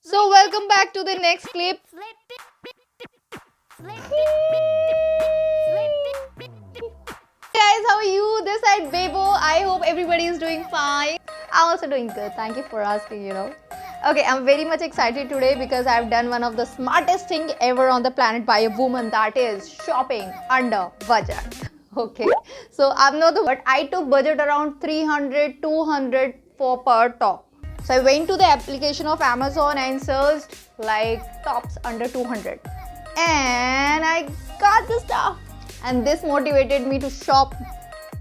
So welcome back to the next clip. Guys, how are you? This side Bebo. I hope everybody is doing fine. I'm also doing good. Thank you for asking. Okay, I'm very much excited today because I've done one of the smartest thing ever on the planet by a woman, that is shopping under budget. Okay, so I'm not the but I took budget around 300, 200 for per top. So I went to the application of Amazon and searched like tops under 200 and I got the stuff, and this motivated me to shop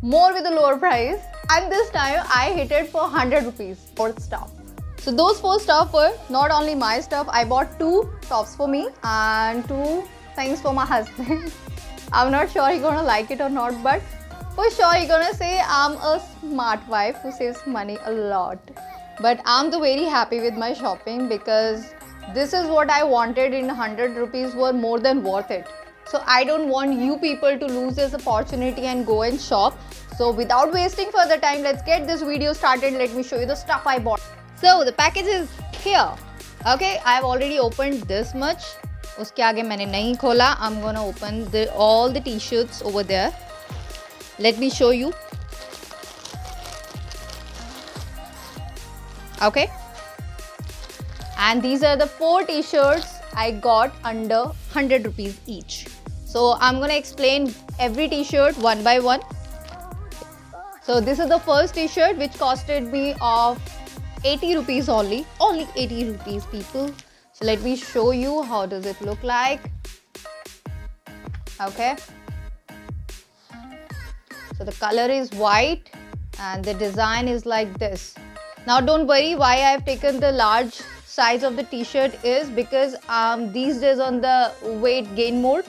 more with a lower price, and this time I hit it for 100 rupees for stuff. So those 4 stuff were not only my stuff. I bought 2 tops for me and 2 things for my husband. I'm not sure he's gonna like it or not, but for sure he's gonna say I'm a smart wife who saves money a lot. But I'm very happy with my shopping because this is what I wanted. In 100 rupees were more than worth it. So I don't want you people to lose this opportunity and go and shop. So without wasting further time, let's get this video started. Let me show you the stuff I bought. So the package is here. Okay, I've already opened this much. Uske aage maine nahi khola. I'm gonna open all the t-shirts over there. Let me show you. Okay, and these are the 4 t-shirts I got under 100 rupees each. So I'm gonna explain every t-shirt one by one. So this is the first t-shirt which costed me of 80 rupees only 80 rupees, people. So let me show you how does it look like. Okay, so the color is white and the design is like this. Now don't worry why I have taken the large size of the t-shirt is because these days on the weight gain mode,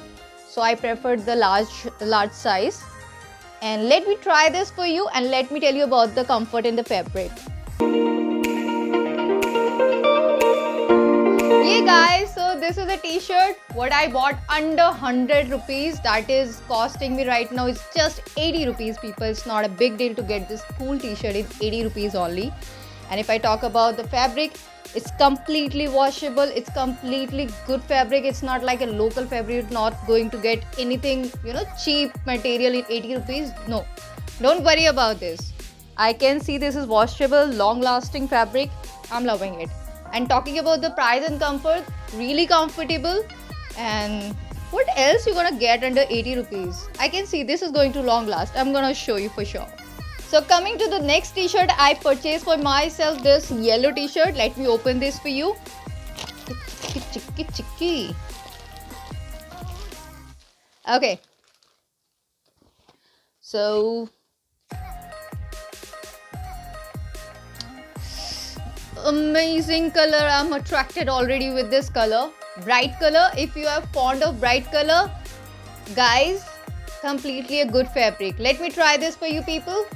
so I preferred the large size. And let me try this for you and let me tell you about the comfort in the fabric. Yeah guys, so this is a t-shirt what I bought under 100 rupees. That is costing me right now is just 80 rupees, people. It's not a big deal to get this cool t-shirt in 80 rupees only. And if I talk about the fabric, it's completely washable. It's completely good fabric. It's not like a local fabric. You're not going to get anything, cheap material in 80 rupees. No, don't worry about this. I can see this is washable, long lasting fabric. I'm loving it. And talking about the price and comfort, really comfortable. And what else you're gonna get under 80 rupees? I can see this is going to long last. I'm gonna show you for sure. So coming to the next t-shirt, I purchased for myself this yellow t-shirt. Let me open this for you. Okay. So amazing color. I'm attracted already with this color. Bright color. If you are fond of bright color, guys, completely a good fabric. Let me try this for you people.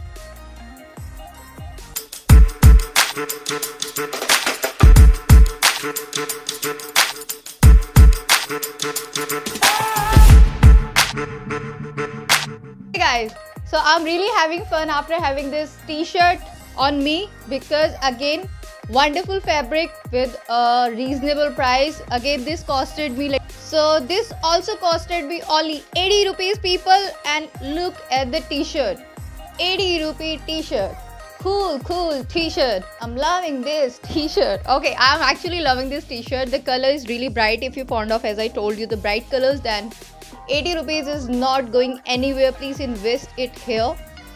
Hey guys, so I'm really having fun after having this t-shirt on me because again, wonderful fabric with a reasonable price. Again, this costed me this also costed me only 80 rupees, people. And look at the t-shirt, 80 rupee t-shirt. Cool t-shirt. I'm loving this t-shirt. Okay, I'm actually loving this t-shirt. The color is really bright. If you're fond of, as I told you, the bright colors, then 80 rupees is not going anywhere. Please invest it here.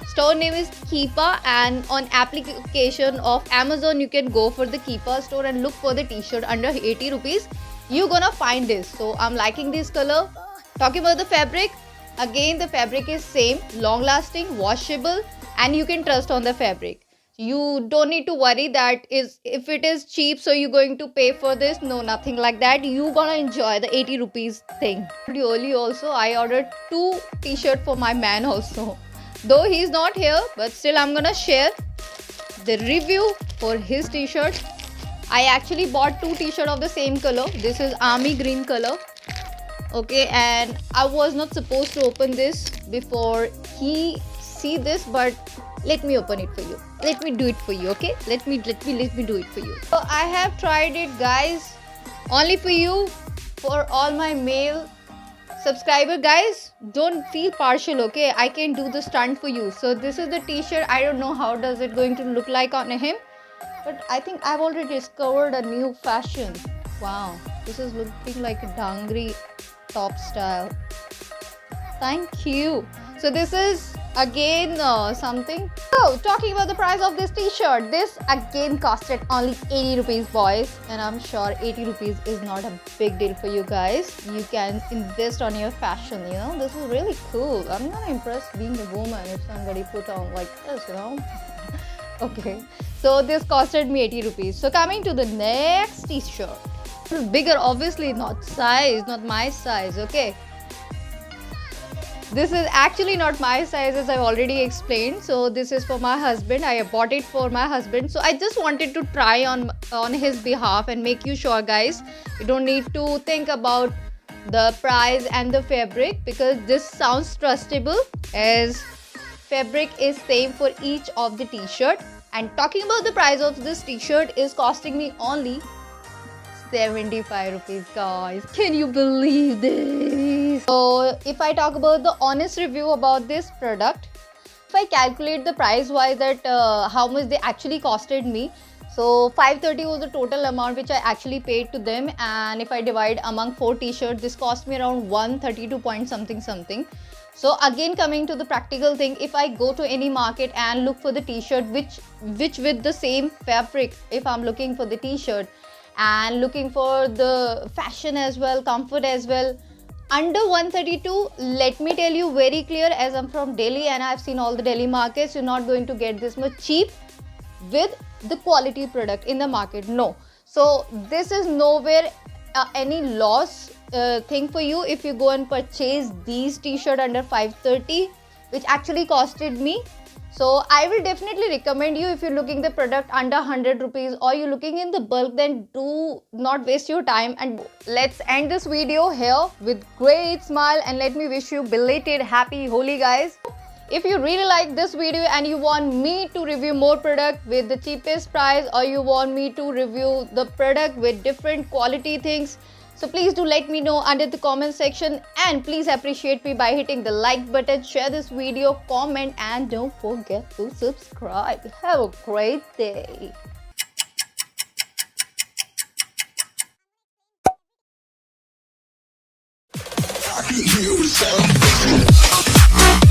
Store name is Keepa, and on application of Amazon you can go for the Keepa store and look for the t-shirt under 80 rupees. You're gonna find this. So I'm liking this color. Talking about the fabric, again the fabric is same, long lasting, washable, and you can trust on the fabric. You don't need to worry that if it is cheap, so you're going to pay for this. No, nothing like that. You gonna enjoy the 80 rupees thing. Early also, I ordered 2 t-shirts for my man also. Though he's not here, but still I'm gonna share the review for his t-shirt. I actually bought 2 t-shirts of the same color. This is army green color. Okay, and I was not supposed to open this before he see this, but let me open it for you. Let me do it for you, okay? Let me do it for you. So I have tried it, guys. only for you, for all my male subscriber guys. Don't feel partial, okay? I can do the stunt for you. So this is the t-shirt. I don't know how does it going to look like on him, but I think I've already discovered a new fashion. Wow, this is looking like a dangri top style. Thank you. So this is again something. So talking about the price of this t-shirt, this again costed only 80 rupees boys, and I'm sure 80 rupees is not a big deal for you guys. You can invest on your fashion, you know. This is really cool. I'm not impressed being a woman if somebody put on like this, you know. Okay, so this costed me 80 rupees. So coming to the next t-shirt, bigger, obviously, not size, not my size, okay. This is actually not my size, as I've already explained. So this is for my husband. I bought it for my husband. So I just wanted to try on his behalf and make you sure, guys. You don't need to think about the price and the fabric, because this sounds trustable, as fabric is same for each of the t-shirt. And talking about the price of this t-shirt is costing me only 75 rupees, guys. Can you believe this? So if I talk about the honest review about this product, if I calculate the price wise that how much they actually costed me, so 530 was the total amount which I actually paid to them, and if I divide among 4 t-shirts, this cost me around 132 point something something. So again, coming to the practical thing, if I go to any market and look for the t-shirt which with the same fabric, if I'm looking for the t-shirt and looking for the fashion as well, comfort as well, under 132, let me tell you very clear, as I'm from Delhi and I've seen all the Delhi markets, you're not going to get this much cheap with the quality product in the market. No. So this is nowhere any loss thing for you if you go and purchase these t-shirt under 530, which actually costed me. So I will definitely recommend you, if you're looking the product under 100 rupees or you're looking in the bulk, then do not waste your time. And let's end this video here with great smile, and let me wish you belated happy Holi, guys. If you really like this video and you want me to review more product with the cheapest price, or you want me to review the product with different quality things, so please do let me know under the comment section, and please appreciate me by hitting the like button, share this video, comment, and don't forget to subscribe. Have a great day. I can hear the sound.